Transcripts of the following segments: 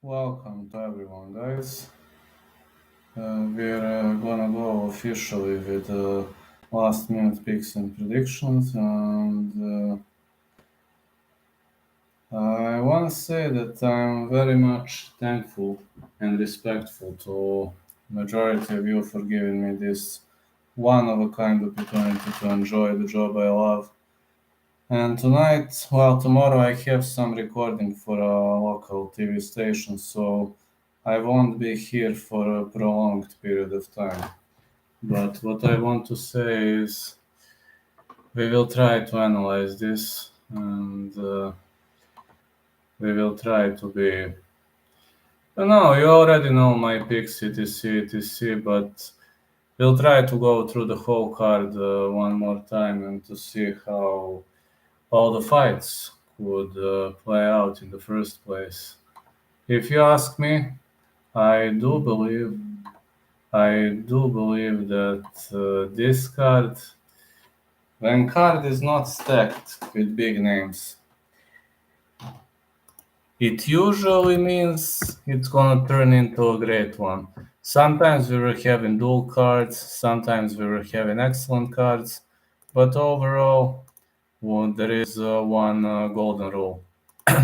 Welcome to everyone, guys. We're gonna go officially with last minute picks and predictions, and I want to say that I'm very much thankful and respectful to majority of you for giving me this one of a kind opportunity to enjoy the job I love. And tonight, well, tomorrow I have some recording for a local TV station, so I won't be here for a prolonged period of time. But what I want to say is we will try to analyze this and we will try to be. No, you already know my picks, etc., but we'll try to go through the whole card one more time and to see how all the fights would play out in the first place. If you ask me, I do believe that this card, when card is not stacked with big names, it usually means it's gonna turn into a great one. Sometimes we were having dual cards, sometimes we were having excellent cards, but overall, well, there is one golden rule.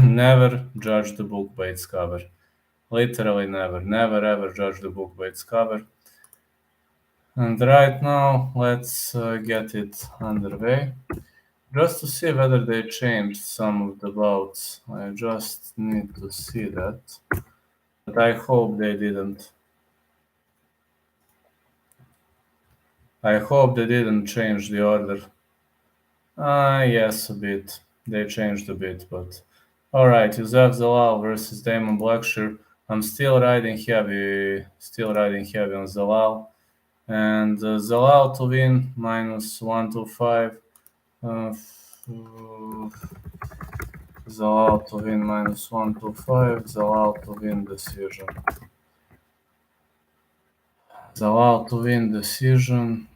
Never judge the book by its cover. Literally never. Never ever judge the book by its cover. And right now, let's get it underway. Just to see whether they changed some of the bouts. I just need to see that. But I hope they didn't. I hope they didn't change the order. Yes, a bit. They changed a bit, but... Alright, Yusef Zalal versus Damon Blackshear. I'm still riding heavy on Zalal. And Zalal to win, -125. Zalal to win, -125. Zalal to win decision. Zalal to win decision.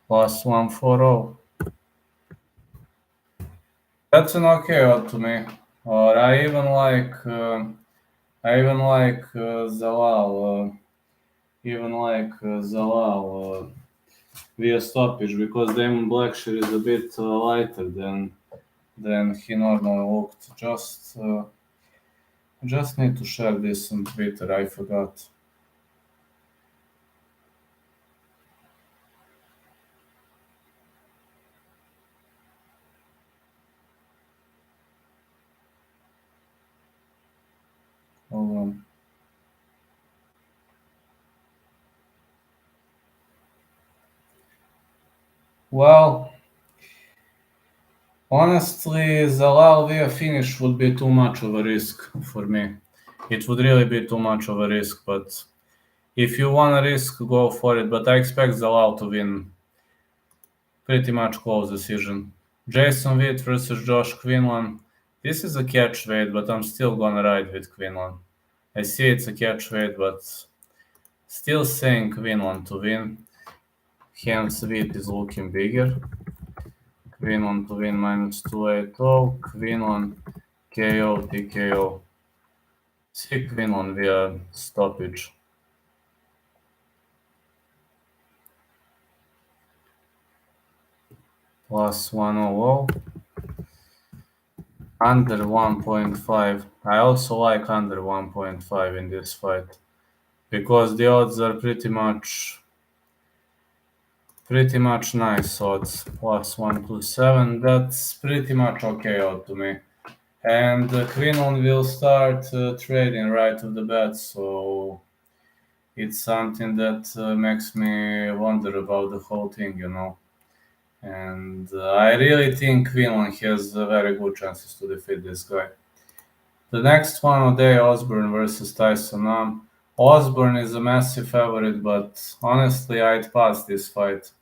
+140. That's an okay odd to me. Or I even like Zalal. Zalal via stoppage because Damon Blackshear is a bit lighter than he normally looked. Just need to share this on Twitter. I forgot. Hold on. Well, honestly, Zalal via finish would be too much of a risk for me. It would really be too much of a risk, but if you want to risk, go for it. But I expect Zalal to win pretty much close decision. Jason Witt versus Josh Quinlan. This is a catch weight, but I'm still gonna ride with Quinlan. I see it's a catch weight, but still saying Quinlan to win. Hence, Witt is looking bigger. Quinlan to win -280. Quinlan KO TKO. See Quinlan via stoppage. +100. Under 1.5. I also like under 1.5 in this fight because the odds are pretty much nice odds. +127. That's pretty much okay odd to me. And Quinlan will start trading right off the bat, so it's something that makes me wonder about the whole thing, you know. And I really think Quinlan has very good chances to defeat this guy. The next one, O'Day Osborne versus Tyson Nam. Osborne is a massive favorite, but honestly, I'd pass this fight.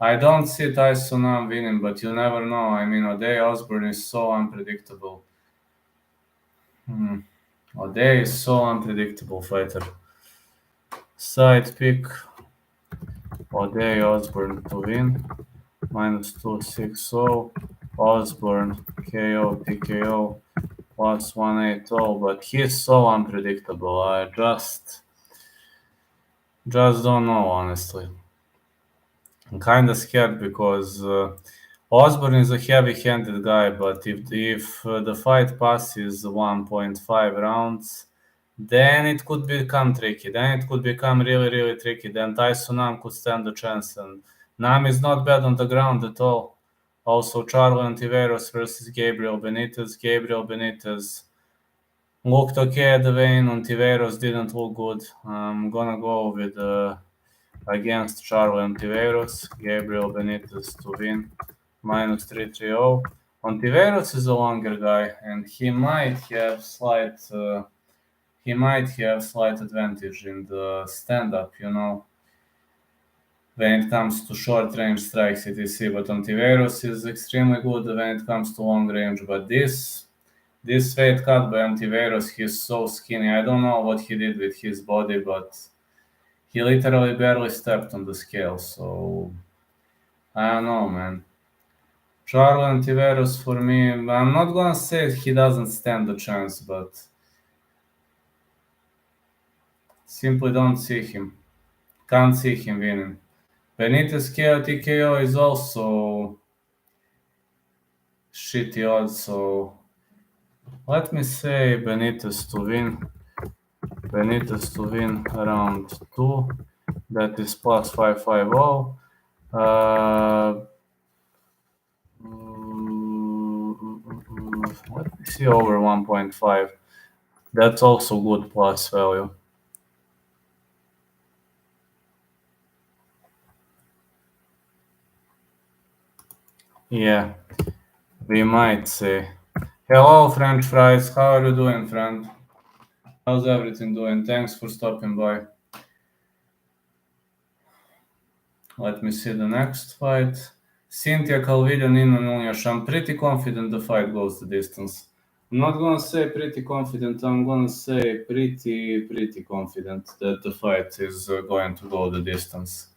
I don't see Tyson Nam winning, but you never know. I mean, O'Day Osborne is so unpredictable. O'Day is so unpredictable fighter. Side pick. O'Day Osborne to win, minus 260. Osborne KO TKO plus 180, but he's so unpredictable. I just don't know, honestly. I'm kind of scared because Osborne is a heavy-handed guy, but if the fight passes 1.5 rounds, then it could become tricky. Then it could become really, really tricky. Then Tyson Nam could stand a chance, and Nam is not bad on the ground at all. Also, Charlo Antiveros versus Gabriel Benitez. Gabriel Benitez looked okay at the weigh-in. Antiveros didn't look good. I'm gonna go with against Charlo Antiveros, Gabriel Benitez to win, minus 330. Antiveros is a longer guy, and he might have slight advantage in the stand-up, when it comes to short-range strikes, etc. But Antiveros is extremely good when it comes to long range. But this weight cut by Antiveros, he's so skinny. I don't know what he did with his body, but he literally barely stepped on the scale. So I don't know, man. Charlo Antiveros for me, I'm not gonna say he doesn't stand a chance, but simply don't see him. Can't see him winning. Benitez KO TKO is also shitty odds, so let me say Benitez to win. Benitez to win around 2. That is plus 550. Let me see over 1.5. That's also good plus value. Yeah, we might say. Hello, French fries. How are you doing, friend? How's everything doing? Thanks for stopping by. Let me see the next fight. Cynthia Calvillo, Nina Nunes. I'm pretty confident the fight goes the distance. I'm not gonna say pretty confident. I'm gonna say pretty confident that the fight is going to go the distance.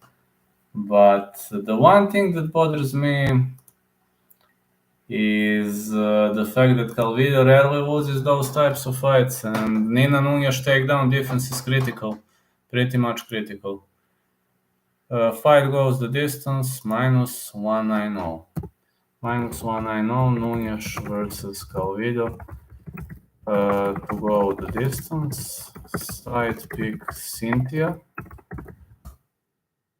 But the one thing that bothers me is the fact that Calvillo rarely loses those types of fights, and Nina Nunes takedown defense is critical, pretty much critical. Fight goes the distance, minus 190. Minus 190, Nunes versus Calvillo. To go the distance, side pick Cynthia.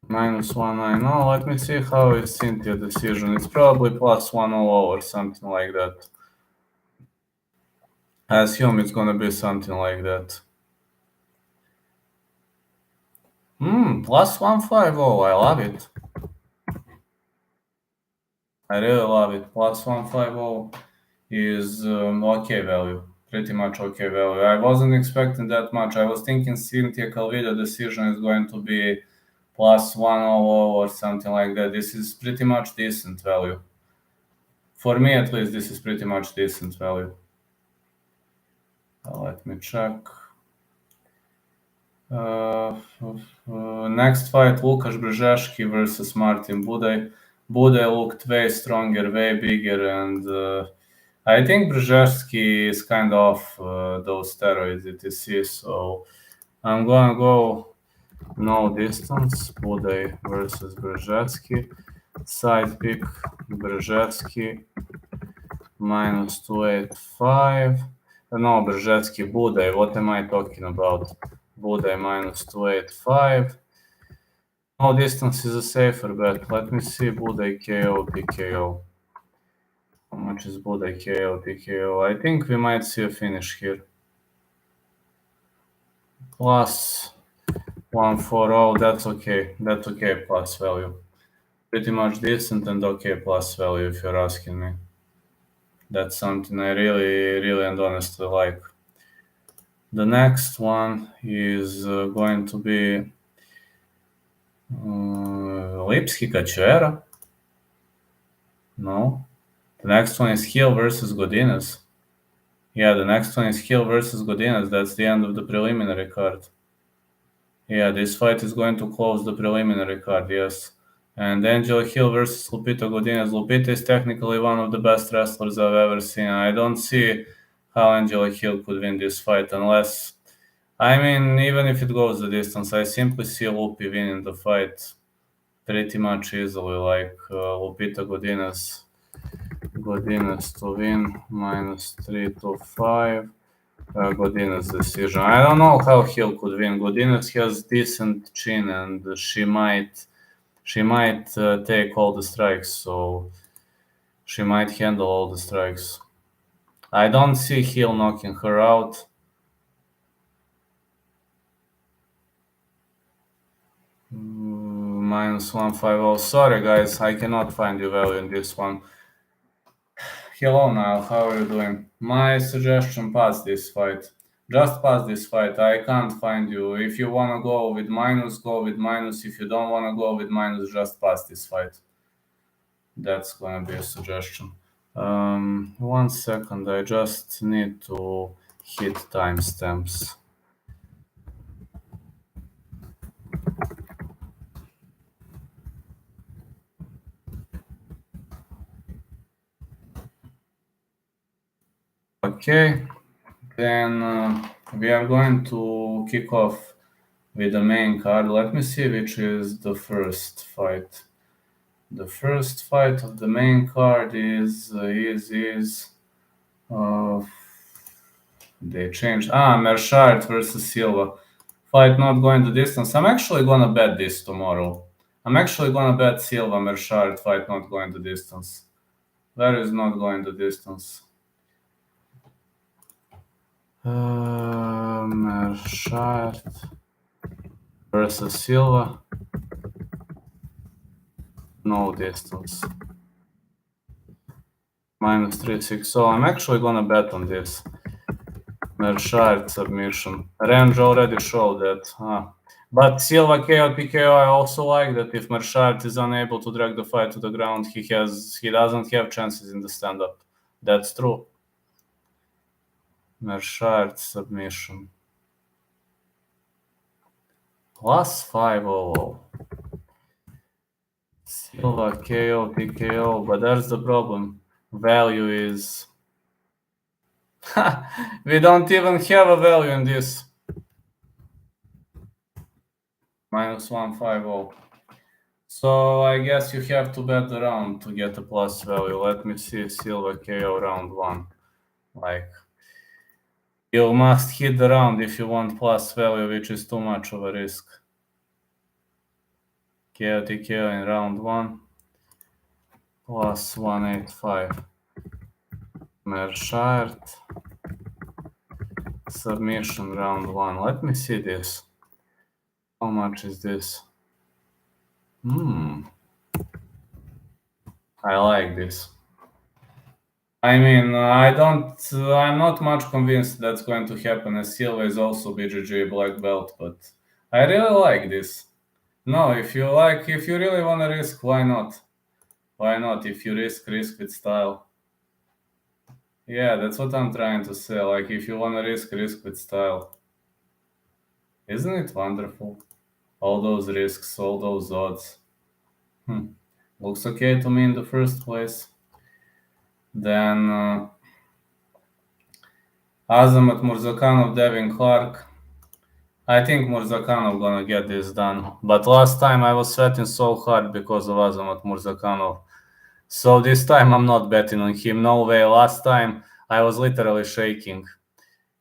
Minus 190. Let me see how is Cynthia decision. It's probably plus 100 or something like that. I assume it's gonna be something like that. Plus 150. I love it. I really love it. Plus 150 is okay value. Pretty much okay value. I wasn't expecting that much. I was thinking Cynthia Calvillo decision is going to be plus 100 or something like that. This is pretty much decent value. For me, at least, this is pretty much decent value. Let me check. Next fight, Lukasz Brzezinski versus Martin Budaj. Budaj looked way stronger, way bigger, and I think Brzezinski is kind of those steroids etc. So I'm gonna go no distance, Budaj versus Brzezinski. Side pick Brzezinski minus 285. No, Brzezinski, Budaj. What am I talking about? Budaj minus 285. No distance is a safer bet. Let me see Budaj KO TKO. How much is Budaj KO TKO? I think we might see a finish here. Plus 140. That's okay. That's okay plus value. Pretty much decent and okay plus value if you're asking me. That's something I really and honestly like. The next one is going to be Lipski Cachoeira. No. The next one is Hill versus Godinez. Yeah, the next one is Hill versus Godinez. That's the end of the preliminary card. Yeah, this fight is going to close the preliminary card, yes. And Angela Hill versus Lupita Godinez. Lupita is technically one of the best wrestlers I've ever seen. I don't see how Angela Hill could win this fight unless, I mean, even if it goes the distance, I simply see Lupi winning the fight pretty much easily, like Lupita Godinez to win, -325. Godinez decision. I don't know how Hill could win. Godinez has decent chin, and she might take all the strikes, so she might handle all the strikes. I don't see Hill knocking her out. -150. Sorry, guys, I cannot find the value in this one. Hello, Niall. How are you doing? My suggestion: pass this fight. Just pass this fight. I can't find you. If you wanna go with minus, go with minus. If you don't wanna go with minus, just pass this fight. That's gonna be a suggestion. 1 second. I just need to hit timestamps. Okay, then we are going to kick off with the main card. Let me see which is the first fight. The first fight of the main card is they changed. Mershart versus Silva. Fight not going the distance. I'm actually gonna bet this tomorrow. I'm actually gonna bet Silva Mershart fight not going the distance. Where is not going the distance? Mershart versus Silva. No distance. -360. So I'm actually gonna bet on this. Mershart submission. Range already showed that. But Silva KO PKO, I also like that if Mershart is unable to drag the fight to the ground, he doesn't have chances in the stand-up. That's true. Mershart submission. +500. Silva KO PKO, but that's the problem. Value is... we don't even have a value in this. -150. So I guess you have to bet the round to get a plus value. Let me see Silva KO round 1. Like, you must hit the round if you want plus value, which is too much of a risk. KO TKO in round 1. +185. Mershart. Submission round 1. Let me see this. How much is this? I like this. I mean, I'm not much convinced that's going to happen, as Silva is also BJJ black belt, but I really like this. No, if you really want to risk, why not? Why not? If you risk with style. Yeah, that's what I'm trying to say. Like, if you want to risk with style. Isn't it wonderful? All those risks, all those odds. Looks okay to me in the first place. Then Azamat Murzakanov, Devin Clark. I think Murzakanov gonna get this done. But last time I was sweating so hard because of Azamat Murzakanov. So this time I'm not betting on him. No way. Last time I was literally shaking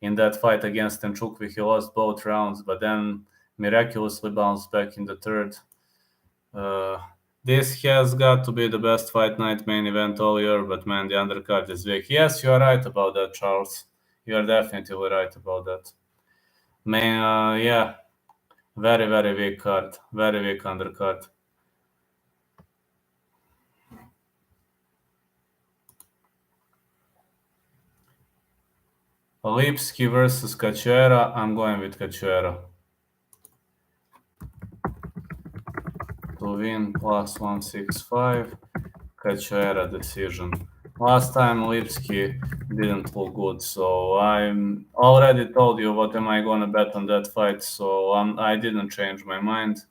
in that fight against Temchukwi. He lost both rounds, but then miraculously bounced back in the third. This has got to be the best fight night main event all year, but man, the undercard is weak. Yes, you are right about that, Charles. You are definitely right about that. Man, yeah, very, very weak card. Very weak undercard. Lipski versus Cachoeira. I'm going with Cachoeira. To win +165. Cachoeira decision. Last time Lipski didn't look good. So I'm already told you what am I gonna bet on that fight. So I didn't change my mind.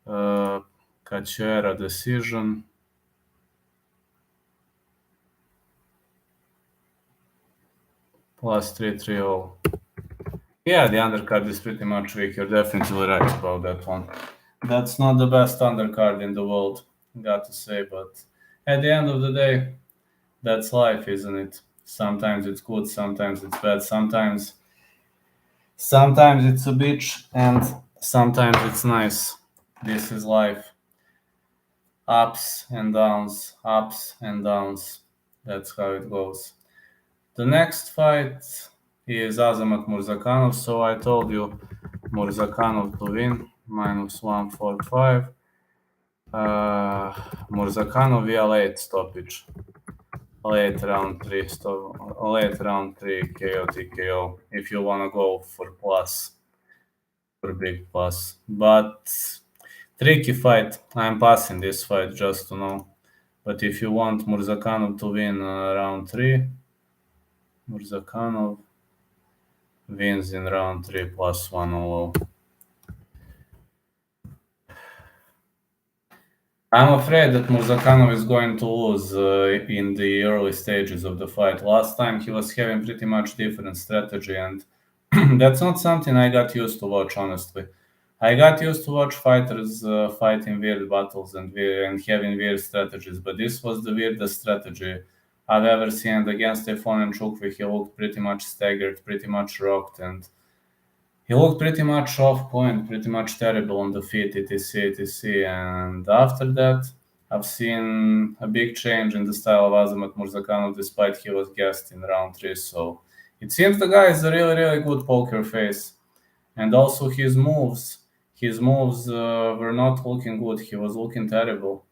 Cachoeira decision. Plus 330. Yeah, the undercard is pretty much weak. You're definitely right about that one. That's not the best undercard in the world, got to say, but at the end of the day, that's life, isn't it? Sometimes it's good, sometimes it's bad, sometimes it's a bitch, and sometimes it's nice. This is life. Ups and downs, ups and downs. That's how it goes. The next fight is Azamat Murzakanov, so I told you Murzakanov to win, minus 145. Murzakanov via late stoppage. Late round 3 KO TKO if you want to go for plus, for big plus. But tricky fight. I'm passing this fight just to know. But if you want Murzakanov to win round 3, Murzakanov wins in round 3 plus 100. I'm afraid that Murzakanov is going to lose in the early stages of the fight. Last time he was having pretty much different strategy, and that's not something I got used to watch, honestly. I got used to watch fighters fighting weird battles and having weird strategies, but this was the weirdest strategy I've ever seen. And against Stefan and Chukwi, he looked pretty much staggered, pretty much rocked, and he looked pretty much off point, pretty much terrible on the feet, etc. And after that, I've seen a big change in the style of Azamat Murzakanov, despite he was gassed in round 3. So it seems the guy is a really, really good poker face. And also his moves were not looking good. He was looking terrible.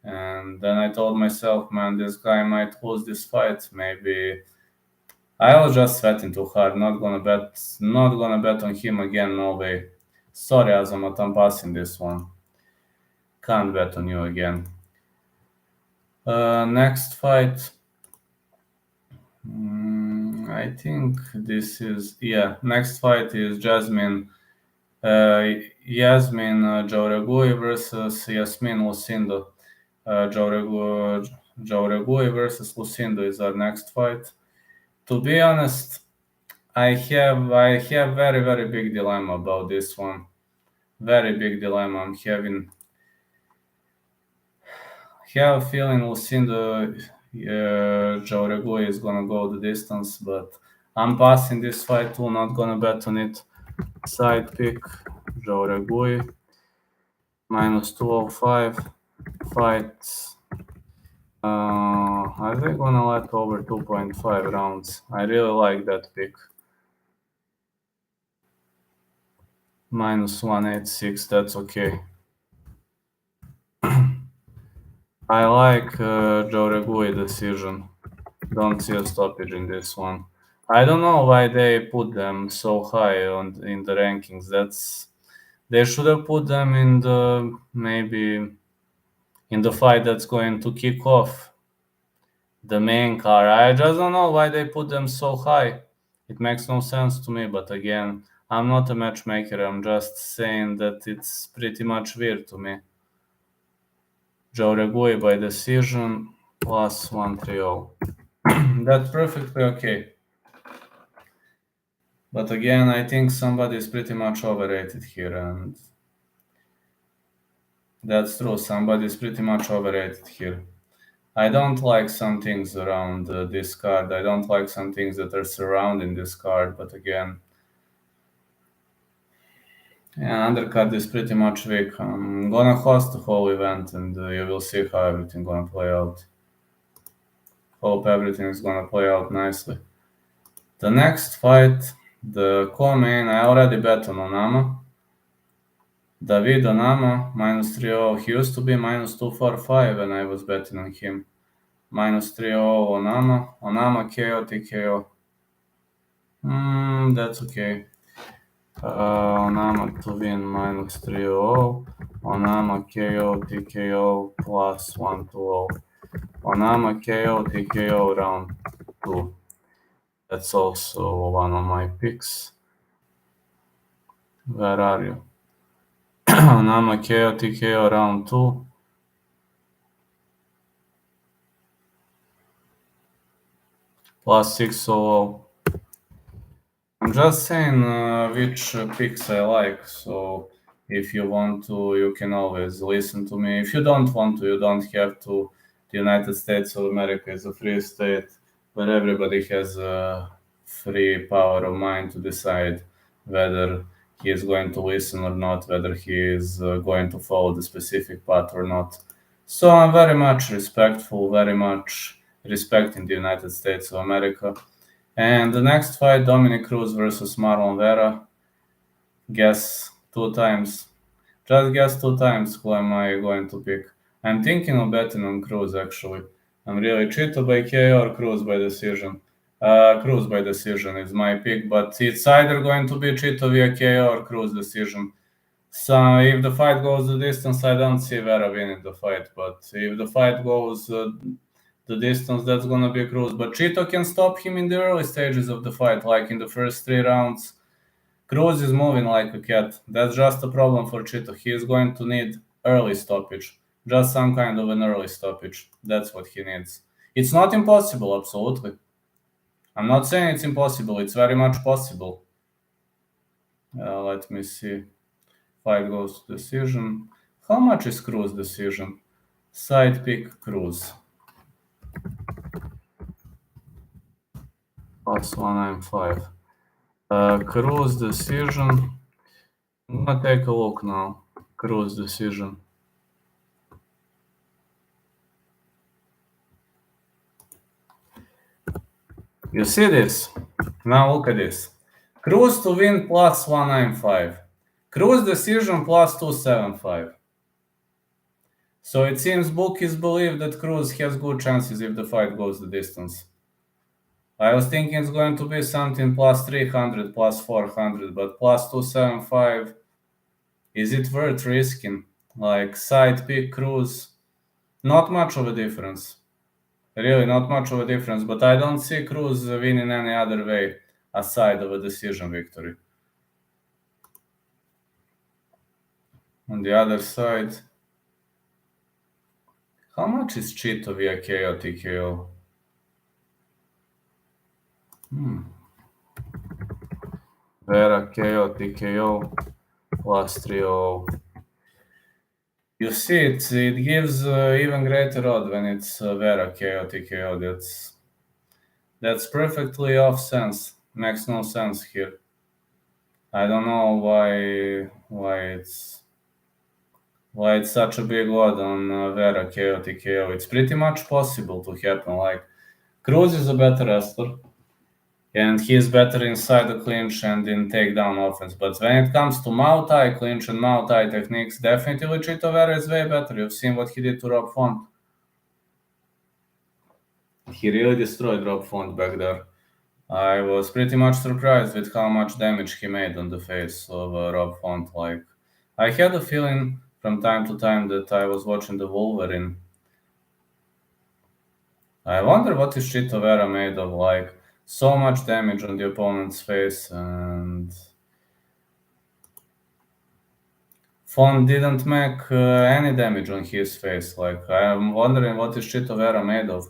And then I told myself, man, this guy might lose this fight. Maybe I was just sweating too hard. Not gonna bet on him again. No way. Sorry, Azamat, I'm passing this one. Can't bet on you again. Next fight. I think this is Next fight is Yasmin Jauregui versus Yasmin Lucindo. Jauregui versus Lucindo is our next fight. To be honest, I have very, very big dilemma about this one. Very big dilemma. Have a feeling Lucindo Jauregui is gonna go the distance, but I'm passing this fight too, not gonna bet on it. Side pick Jauregui minus 205 fights. Are they gonna let over 2.5 rounds? I really like that pick. Minus 186, that's okay. I like Jauregui decision. Don't see a stoppage in this one. I don't know why they put them so high in the rankings. They should have put them in the maybe in the fight that's going to kick off the main card. I just don't know why they put them so high. It makes no sense to me, but again, I'm not a matchmaker. I'm just saying that it's pretty much weird to me. Jauregui by decision plus 130. That's perfectly okay. But again, I think somebody is pretty much overrated here, and that's true. Somebody is pretty much overrated here. I don't like some things around this card. I don't like some things that are surrounding this card. But again, undercard is pretty much weak. I'm gonna host the whole event, and you will see how everything gonna play out. Hope everything is gonna play out nicely. The next fight, the co-main, I already bet on Onama. David Onama, minus 3-0. He used to be minus 245 when I was betting on him. Minus 3-0 Onama. Onama KO TKO. That's okay. Onama to win minus 3-0. Onama KO TKO plus 1-0. Onama KO TKO round 2. That's also one of my picks. Where are you? Nama KO TKO round 2. Plus 600. I'm just saying which picks I like. So if you want to, you can always listen to me. If you don't want to, you don't have to. The United States of America is a free state where everybody has a free power of mind to decide whether he is going to listen or not, whether he is going to follow the specific path or not. So I'm very much respectful, very much respecting the United States of America. And the next fight, Dominic Cruz versus Marlon Vera. Guess 2 times. Just guess 2 times who am I going to pick. I'm thinking of betting on Cruz actually. I'm really Chito by KO or Cruz by decision. Cruz by decision is my pick, but it's either going to be Chito via KO or Cruz decision. So if the fight goes the distance, I don't see Vera winning the fight. But if the fight goes the distance, that's gonna be Cruz. But Chito can stop him in the early stages of the fight, like in the first 3 rounds. Cruz is moving like a cat. That's just a problem for Chito. He is going to need early stoppage, just some kind of an early stoppage. That's what he needs. It's not impossible, absolutely. I'm not saying it's impossible. It's very much possible. Let me see. Fight goes to decision. How much is Cruz decision? Side pick Cruz. Plus 195. Cruz decision. I'm gonna take a look now. Cruz decision. You see this? Now look at this. Cruz to win plus 195. Cruz decision plus 275. So it seems bookies believe that Cruz has good chances if the fight goes the distance. I was thinking it's going to be something plus 300, plus 400, but plus 275. Is it worth risking? Like side pick Cruz, not much of a difference. Really, not much of a difference, but I don't see Cruz winning any other way aside of a decision victory. On the other side, how much is Chito via KO TKO? Vera KO TKO plus 300. You see, it gives even greater odd when it's Vera KO TKO. That's perfectly off sense. Makes no sense here. I don't know why it's such a big odd on Vera KO TKO. It's pretty much possible to happen. Like Cruz is a better wrestler, and he is better inside the clinch and in takedown offense. But when it comes to Muay Thai clinch and Muay Thai techniques, definitely Chito Vera is way better. You've seen what he did to Rob Font. He really destroyed Rob Font back there. I was pretty much surprised with how much damage he made on the face of Rob Font. Like, I had a feeling from time to time that I was watching the Wolverine. I wonder what is Chito Vera made of, like, so much damage on the opponent's face, and Font didn't make any damage on his face. Like, I'm wondering what is Chito Vera made of.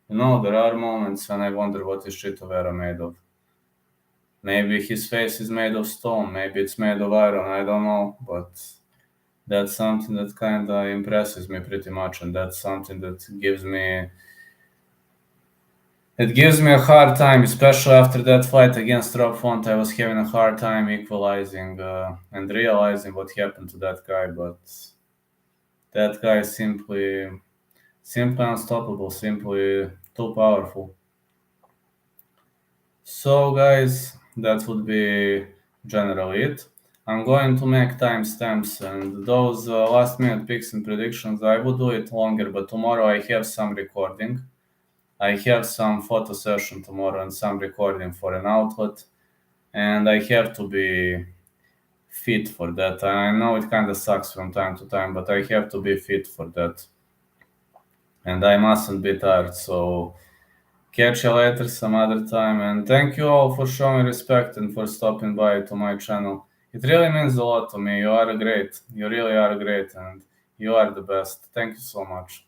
You know, there are moments when I wonder what is Chito Vera made of. Maybe his face is made of stone, maybe it's made of iron, I don't know, but that's something that kind of impresses me pretty much, and that's something that gives me a hard time, especially after that fight against Rob Font. I was having a hard time equalizing and realizing what happened to that guy, but that guy is simply unstoppable, simply too powerful. So guys, that would be generally it. I'm going to make timestamps, and those last minute picks and predictions, I would do it longer, but tomorrow I have some recording. I have some photo session tomorrow and some recording for an outlet, and I have to be fit for that. I know it kind of sucks from time to time, but I have to be fit for that. And I mustn't be tired, so Catch you later some other time, and thank you all for showing respect and for stopping by to my channel. It really means a lot to me. You are great. You really are great, and you are the best. Thank you so much.